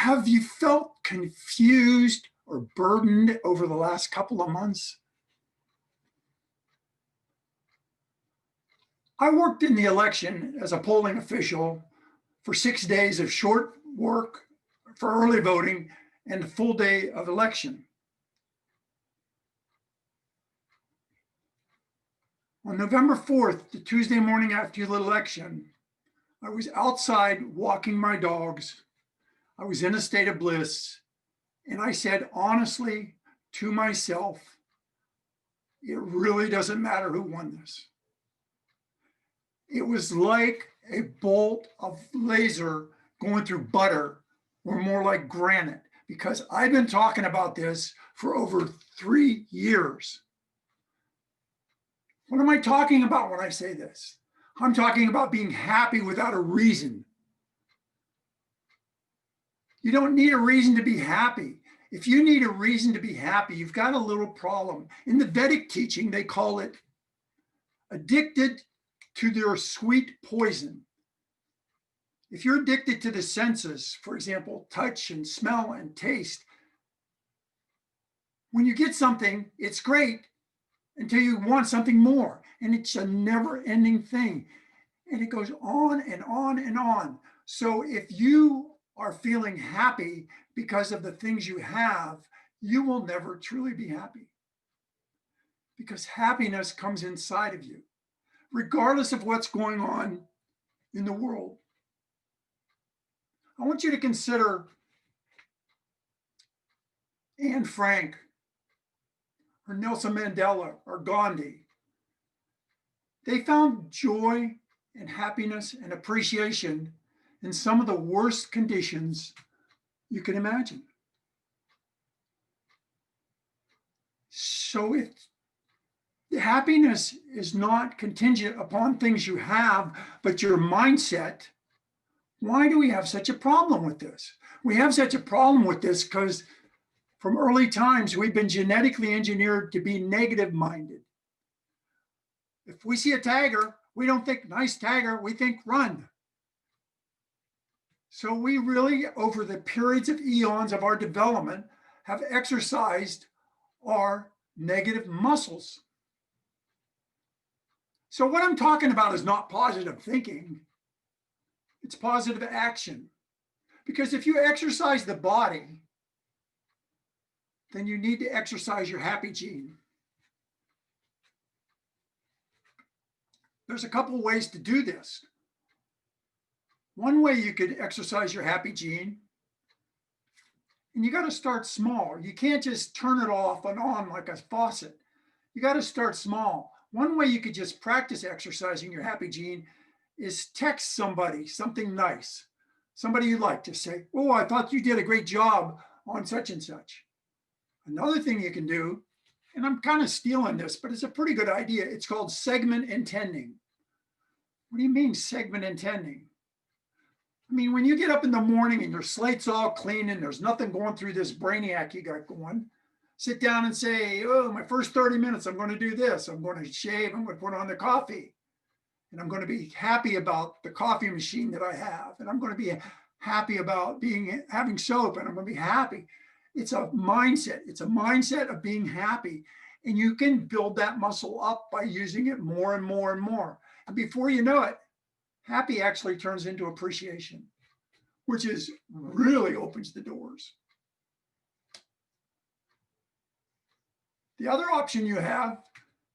Have you felt confused or burdened over the last couple of months? I worked in the election as a polling official for 6 days of short work for early voting and a full day of election. On November 4th, the Tuesday morning after the election, I was outside walking my dogs. I was in a state of bliss. And I said honestly to myself, it really doesn't matter who won this. It was like a bolt of laser going through butter, or more like granite, because I've been talking about this for over 3 years. What am I talking about when I say this? I'm talking about being happy without a reason. You don't need a reason to be happy. If you need a reason to be happy, you've got a little problem. In the Vedic teaching, they call it addicted to their sweet poison. If you're addicted to the senses, for example, touch and smell and taste, when you get something, it's great until you want something more. And it's a never-ending thing. And it goes on and on and on. So if you are feeling happy because of the things you have, you will never truly be happy. Because happiness comes inside of you, regardless of what's going on in the world. I want you to consider Anne Frank, or Nelson Mandela, or Gandhi. They found joy and happiness and appreciation in some of the worst conditions you can imagine. So if happiness is not contingent upon things you have, but your mindset, why do we have such a problem with this? We have such a problem with this because from early times, we've been genetically engineered to be negative-minded. If we see a tiger, we don't think nice tiger, we think run. So we really, over the periods of eons of our development, have exercised our negative muscles. So what I'm talking about is not positive thinking, it's positive action. Because if you exercise the body, then you need to exercise your happy gene. There's a couple of ways to do this. One way you could exercise your happy gene, and you got to start small. You can't just turn it off and on like a faucet. You got to start small. One way you could just practice exercising your happy gene is text somebody something nice, somebody you like, to say, oh, I thought you did a great job on such and such. Another thing you can do, and I'm kind of stealing this, but it's a pretty good idea. It's called segment intending. What do you mean segment intending? I mean, when you get up in the morning and your slate's all clean and there's nothing going through this brainiac you got going, sit down and say, oh, my first 30 minutes, I'm going to do this. I'm going to shave, I'm going to put on the coffee. And I'm going to be happy about the coffee machine that I have. And I'm going to be happy about having soap, and I'm going to be happy. It's a mindset. It's a mindset of being happy. And you can build that muscle up by using it more and more and more. And before you know it, happy actually turns into appreciation, which is really opens the doors. The other option you have,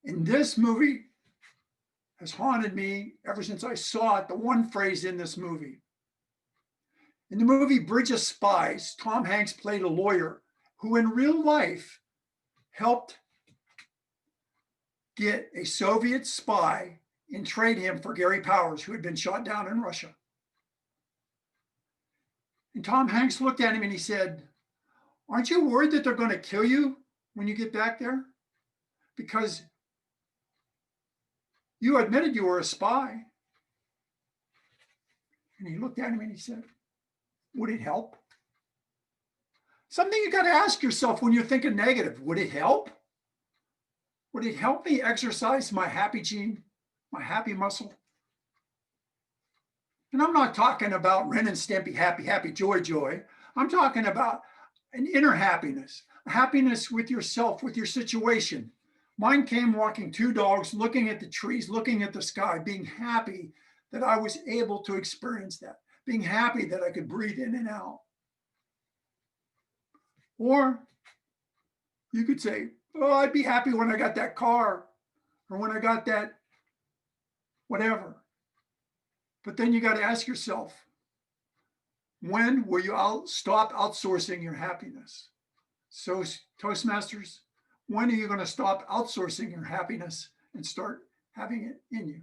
in this movie has haunted me ever since I saw it, the one phrase in this movie. In the movie Bridge of Spies, Tom Hanks played a lawyer who in real life helped get a Soviet spy and trade him for Gary Powers, who had been shot down in Russia. And Tom Hanks looked at him and he said, aren't you worried that they're going to kill you when you get back there? Because you admitted you were a spy. And he looked at him and he said, would it help? Something you got to ask yourself when you're thinking negative. Would it help? Would it help me exercise my happy gene, my happy muscle? And I'm not talking about Ren and Stimpy, happy, happy, joy, joy. I'm talking about an inner happiness, happiness with yourself, with your situation. Mine came walking two dogs, looking at the trees, looking at the sky, being happy that I was able to experience that, being happy that I could breathe in and out. Or you could say, oh, I'd be happy when I got that car or when I got that whatever. But then you got to ask yourself, when will you stop outsourcing your happiness? So, Toastmasters, when are you going to stop outsourcing your happiness and start having it in you?